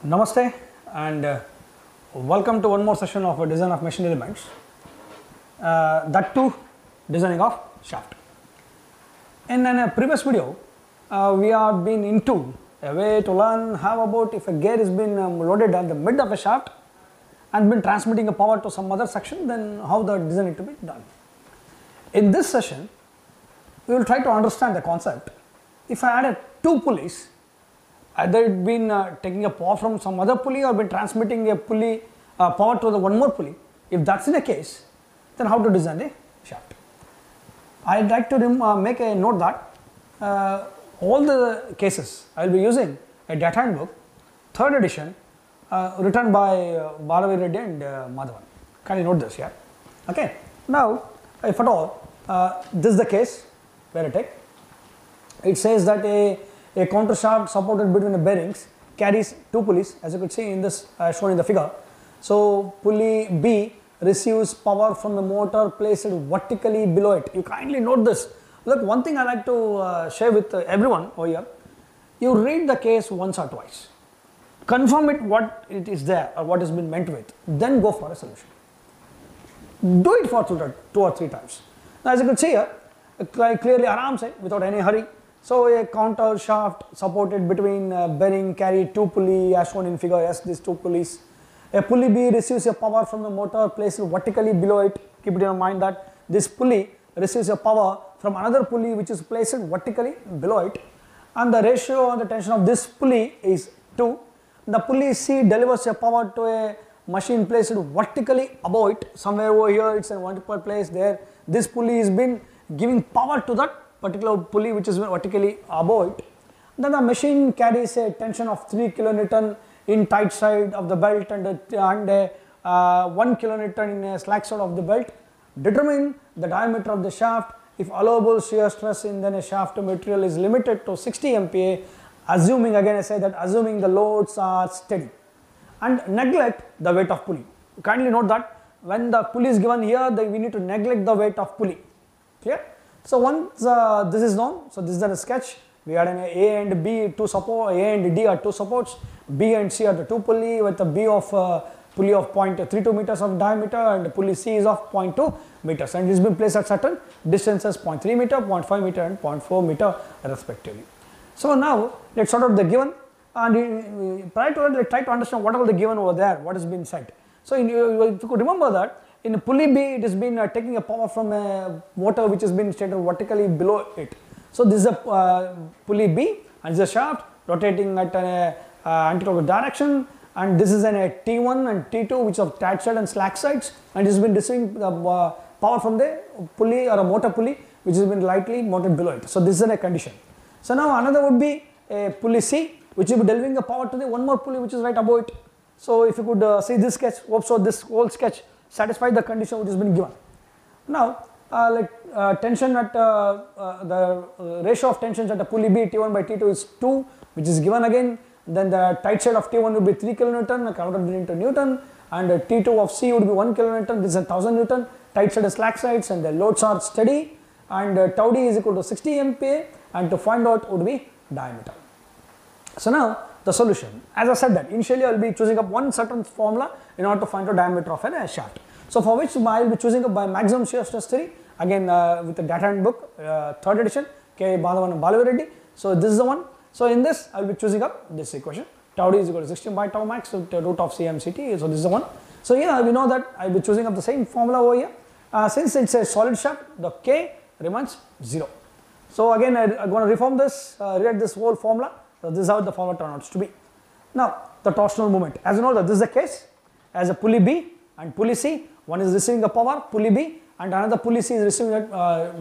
Namaste and welcome to one more session of a design of machine elements, that too designing of shaft. In a previous video, we have been into a way to learn how about if a gear is been loaded at the mid of a shaft and been transmitting a power to some other section, then how the design is to be done. In this session, we will try to understand the concept. If I added two pulleys, either it been taking a power from some other pulley or been transmitting a pulley power to the one more pulley. If that's in a case, then how to design a shaft. I'd like to make a note that all the cases I will be using a data handbook, 3rd edition, written by Balavi Reddy and Madhavan. Can you note this here? Okay. Now, if at all this is the case where I take, it says that a counter shaft supported between the bearings carries two pulleys, as you could see in this shown in the figure. So, pulley B receives power from the motor placed vertically below it. You kindly note this. Look, one thing I like to share with everyone over here, you read the case once or twice, confirm it what it is there or what has been meant with, then go for a solution. Do it for 2 or 3 times. Now, as you can see here, clearly aram se, without any hurry. So, a counter shaft supported between bearing carry two pulley as shown in figure S, these two pulleys. A pulley B receives a power from the motor placed vertically below it. Keep it in mind that this pulley receives a power from another pulley which is placed vertically below it, and the ratio on the tension of this pulley is 2. The pulley C delivers a power to a machine placed vertically above it. Somewhere over here it is in vertical place there. This pulley has been giving power to that particular pulley which is vertically above it. Then the machine carries a tension of 3 kilonewton in tight side of the belt and 1 kilonewton in a slack side of the belt. Determine the diameter of the shaft. If allowable shear stress in then a shaft material is limited to 60 MPa, assuming, again I say that assuming the loads are steady, and neglect the weight of pulley. Kindly note that when the pulley is given here, we need to neglect the weight of pulley. Clear? So once this is known, so this is the sketch. We had an A and B two support, A and D are two supports, B and C are the two pulley with a B of pulley of 0.32 meters of diameter and pulley C is of 0.2 meters, and it has been placed at certain distances 0.3 meter, 0.5 meter and 0.4 meter respectively. So now let's sort out the given, and prior to that let's try to understand what are the given over there, what has been said. So if you could remember that in pulley B it has been taking a power from a motor which has been stated vertically below it. So this is a pulley B and this is a shaft rotating at an anti-clockwise direction, and this is an T1 and T2 which are tight side and slack sides, and it has been receiving the power from the pulley or a motor pulley which has been lightly mounted below it. So this is a condition. So now another would be a pulley C which will be delivering the power to the one more pulley which is right above it. So if you could see this sketch, hope so this whole sketch satisfies the condition which has been given. Now tension at the ratio of tensions at the pulley B T1 by T2 is 2, which is given again. Then the tight side of T1 would be 3 kilonewton converted into Newton, and T2 of C would be 1 kilonewton, this is 1000 Newton, tight side is slack sides and the loads are steady, and tau D is equal to 60 MPa, and to find out would be diameter. So now the solution, as I said that initially I will be choosing up one certain formula in order to find out diameter of a shaft. So for which I will be choosing up by maximum shear stress theory, again with the data handbook 3rd edition, K. Madhavan and Balavi Reddy. So this is the one. So in this I will be choosing up this equation, tau D is equal to 16 by tau max, so root of CMCT, so this is the one. So here we know that I will be choosing up the same formula over here. Since it is a solid shaft, the K remains 0. So again I am going to reform this, rewrite this whole formula. So this is how the formula turns out to be. Now the torsional moment, as you know that this is the case, as a pulley B and pulley C, one is receiving a power, pulley B, and another pulley C is receiving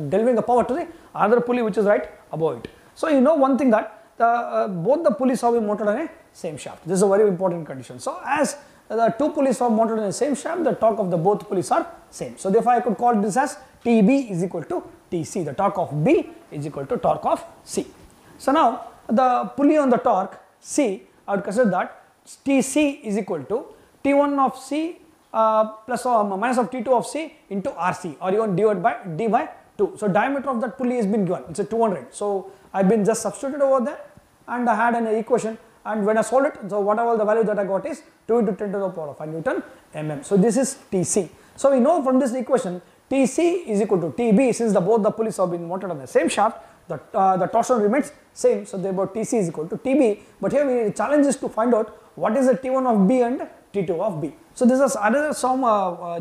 delivering a power to the other pulley which is right above it. So you know one thing that both the pulleys are mounted on a same shaft. This is a very important condition. So as the two pulleys are mounted on the same shaft, the torque of the both pulleys are same. So therefore I could call this as TB is equal to TC. The torque of B is equal to torque of C. So now the pulley on the torque C, I would consider that TC is equal to T1 of C plus or minus of T2 of C into RC, or even divided by D by 2. So diameter of that pulley has been given, it's a 200. So I've been just substituted over there, and I had an equation and when I solve it, so whatever the value that I got is 2 into 10 to the power of 5 Newton mm. So this is Tc. So we know from this equation Tc is equal to Tb, since both the pulleys have been mounted on the same shaft, the torsion remains same, so therefore Tc is equal to Tb. But here the challenge is to find out what is the T1 of B and T2 of B. So this is another some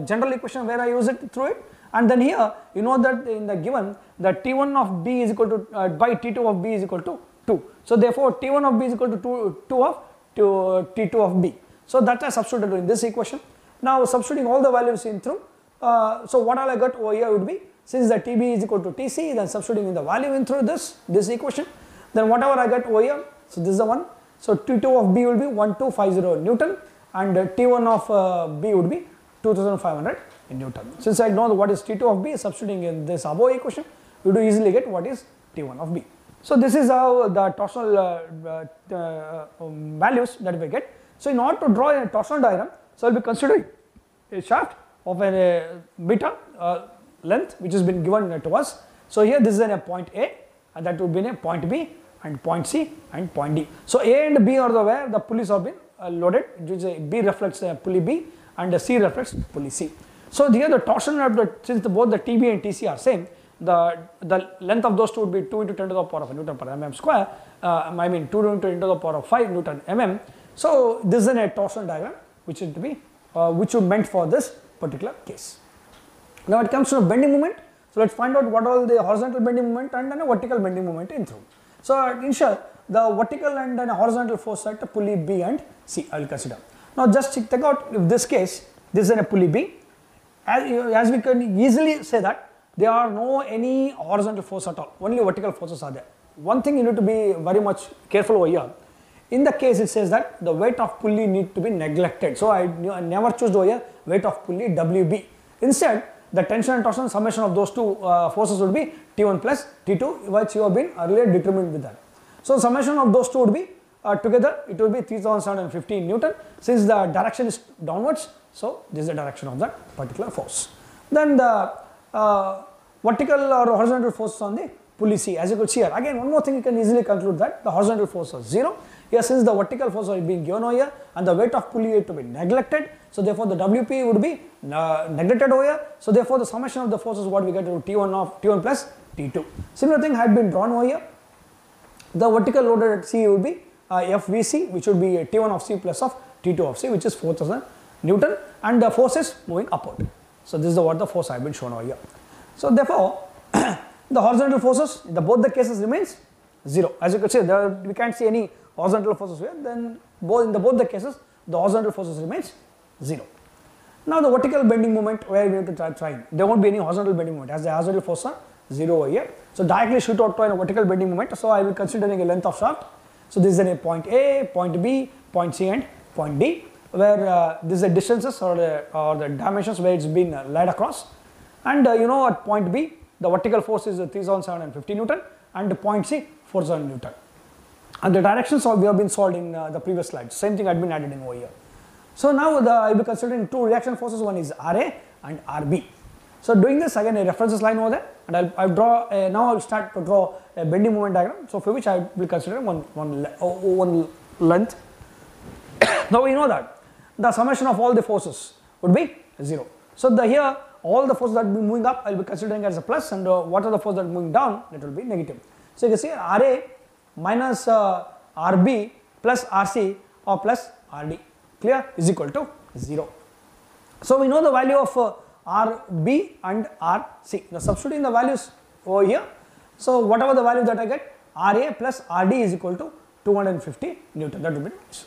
general equation where I use it through it, and then here you know that in the given that T1 of B is equal to by T2 of B is equal to 2. So therefore T1 of B is equal to 2 of T2 of B. So that I substituted in this equation. Now substituting all the values in through, so what all I got over here would be, since the Tb is equal to Tc, then substituting in the value in through this equation, then whatever I get over here, so this is the one. So T2 of B will be 1250 Newton, and T1 of B would be 2500 Newton. Since I know what is T2 of B, substituting in this above equation, we do easily get what is T1 of B. So this is how the torsional values that we get. So in order to draw a torsional diagram, so I will be considering a shaft of a meter length which has been given to us. So here this is a point A, and that would be a point B, and point C, and point D. So A and B are the where the pulleys have been loaded, which B reflects pulley B and C reflects pulley C. So here the torsion of the, since both the TB and TC are same, the length of those two would be 2 into 10 to the power of Newton per mm square, I mean 2 into 10 to the power of 5 Newton mm. So this is a torsion diagram which is to be which is meant for this particular case. Now it comes to bending moment. So let's find out what all the horizontal bending moment and then a vertical bending moment in through. So in short, the vertical and then a horizontal force at pulley B and C I will consider. Now just take out if this case, this is a pulley B, as we can easily say that there are no any horizontal force at all, only vertical forces are there. One thing you need to be very much careful over here. In the case it says that the weight of pulley need to be neglected. So I never choose over here weight of pulley WB. Instead, the tension and torsion summation of those two forces would be T1 plus T2, which you have been earlier determined with that. So summation of those two would be together it will be 3750 Newton, since the direction is downwards. So this is the direction of that particular force. Then the vertical or horizontal forces on the pulley C, as you could see here. Again, one more thing you can easily conclude that the horizontal force is 0. Here since the vertical force are being given over here and the weight of pulley is to be neglected, so therefore the WP would be neglected over here. So therefore the summation of the forces what we get to T1 plus T2. Similar thing had been drawn over here. The vertical loaded at C would be FVC, which would be T1 of C plus of T2 of C, which is 4000 Newton, and the force is moving upward. So this is what the force I have been shown over here. So therefore the horizontal forces in both the cases remains 0. As you can see, we can't see any horizontal forces here, then both the cases the horizontal forces remains 0. Now the vertical bending moment where we have to try, there won't be any horizontal bending moment as the horizontal forces are 0 over here. So directly shoot out to a vertical bending moment, so I will considering a length of shaft. So this is a point A, point B, point C and point D, where this is the distances or the dimensions where it's been laid across, and you know at point B the vertical force is 3750 Newton and point C 4000 Newton. And the directions we have been solved in the previous slide. Same thing had been added in over here. So now I will be considering two reaction forces. One is RA and RB. So doing this again a references line over there, and I'll draw now I'll start to draw a bending moment diagram. So for which I will consider one length. Now we know that the summation of all the forces would be 0. So here all the forces that will be moving up I will be considering as a plus, and what are the forces that are moving down, that will be negative. So you can see RA minus RB plus RC or plus RD, clear, is equal to 0. So we know the value of RB and RC. Now substituting the values over here. So whatever the value that I get, RA plus RD is equal to 250 Newton. That will be nice.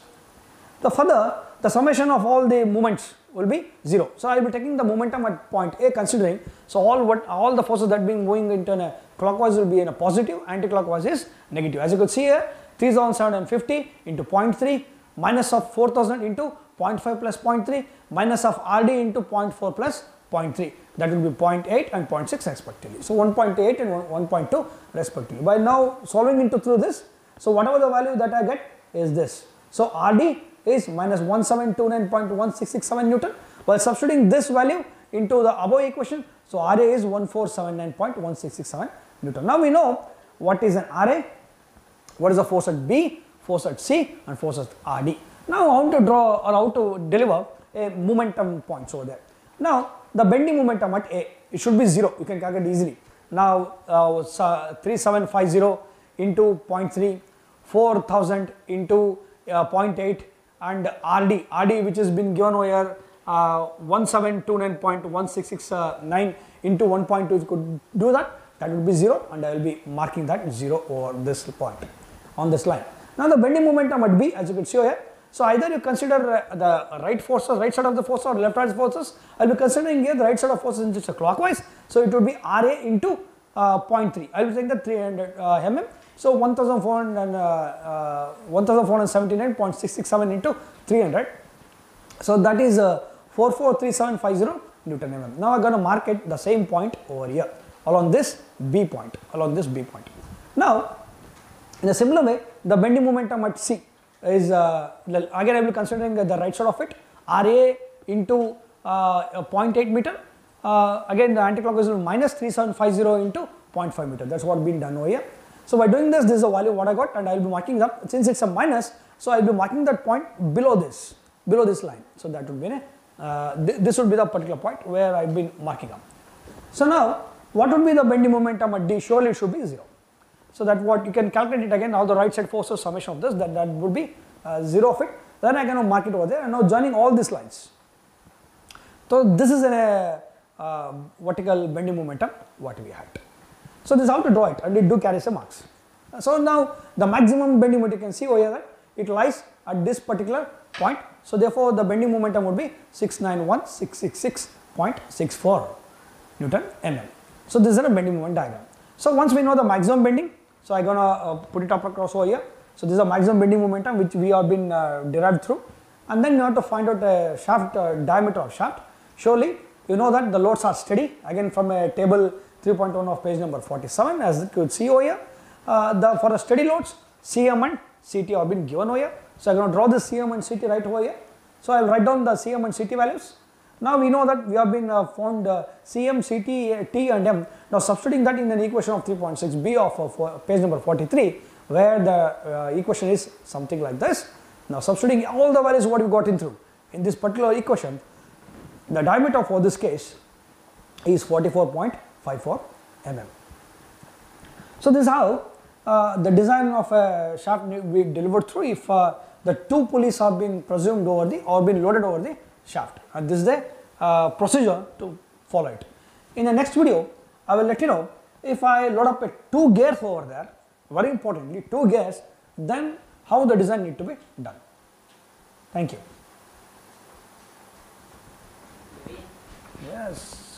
The further the summation of all the moments will be 0. So I will be taking the momentum at point A considering. So all the forces that being moving into a clockwise will be in a positive, anti-clockwise is negative. As you could see here, 3750 into 0.3 minus of 4000 into 0.5 plus 0.3 minus of RD into 0.4 plus 0.3. That will be 0.8 and 0.6 respectively. So 1.8 and 1.2 respectively. By now solving into through this, so whatever the value that I get is this. So RD is minus 1729.1667 Newton, while substituting this value into the above equation. So RA is 1479.1667 Newton. Now we know what is an RA, what is the force at B, force at C and force at RD. Now how to draw or how to deliver a momentum points over there. Now the bending momentum at A, it should be 0, you can calculate easily. Now 3750 into 0.3, 4000 into 0.8 and RD which has been given over here 1729.1669 into 1.2, if you could do that, that would be 0 and I will be marking that 0 over this point on this line. Now the bending momentum at B, as you can see here, so either you consider the right forces, right side of the force or left side forces. I will be considering here the right side of forces in just a clockwise, so it would be RA into 0.3. I will take the 300 mm, so 1479.667 into 300, so that is 443750 Newton mm. Now I am going to mark it the same point over here along this B point, Now in a similar way, the bending momentum at C is again I will be considering the right side of it, RA into 0.8 meter, again the anti-clockwise will be minus 3750 into 0.5 meter, that is what been done over here. So by doing this, this is the value what I got and I will be marking that, since it is a minus, so I will be marking that point below this line, so that would be this would be the particular point where I have been marking up. So now what would be the bending momentum at D? Surely it should be 0. So that what you can calculate it again, all the right side forces summation of this, that would be 0 of it. Then I can mark it over there and now joining all these lines. So this is a vertical bending momentum what we had. So this is how to draw it and it do carry some marks. So now the maximum bending moment you can see over here that it lies at this particular point. So therefore the bending momentum would be 691,666.64 Newton mm. So this is a bending moment diagram. So once we know the maximum bending, so I am gonna put it up across over here. So this is a maximum bending momentum which we have been derived through, and then you have to find out a shaft diameter of shaft. Surely you know that the loads are steady, again from a table 3.1 of page number 47, as you could see over here. For the steady loads, CM and CT have been given over here. So I am going to draw this CM and CT right over here. So I will write down the CM and CT values. Now we know that we have been found CM, CT, T and M. Now substituting that in an equation of 3.6b of page number 43, where the equation is something like this. Now substituting all the values what we got in this particular equation, the diameter for this case is 44.54 mm. So this is how the design of a shaft will be delivered through if the two pulleys have been presumed over the or been loaded over the shaft, and this is the procedure to follow it. In the next video, I will let you know if I load up a 2 gears over there, very importantly 2 gears, then how the design need to be done. Thank you. Yes.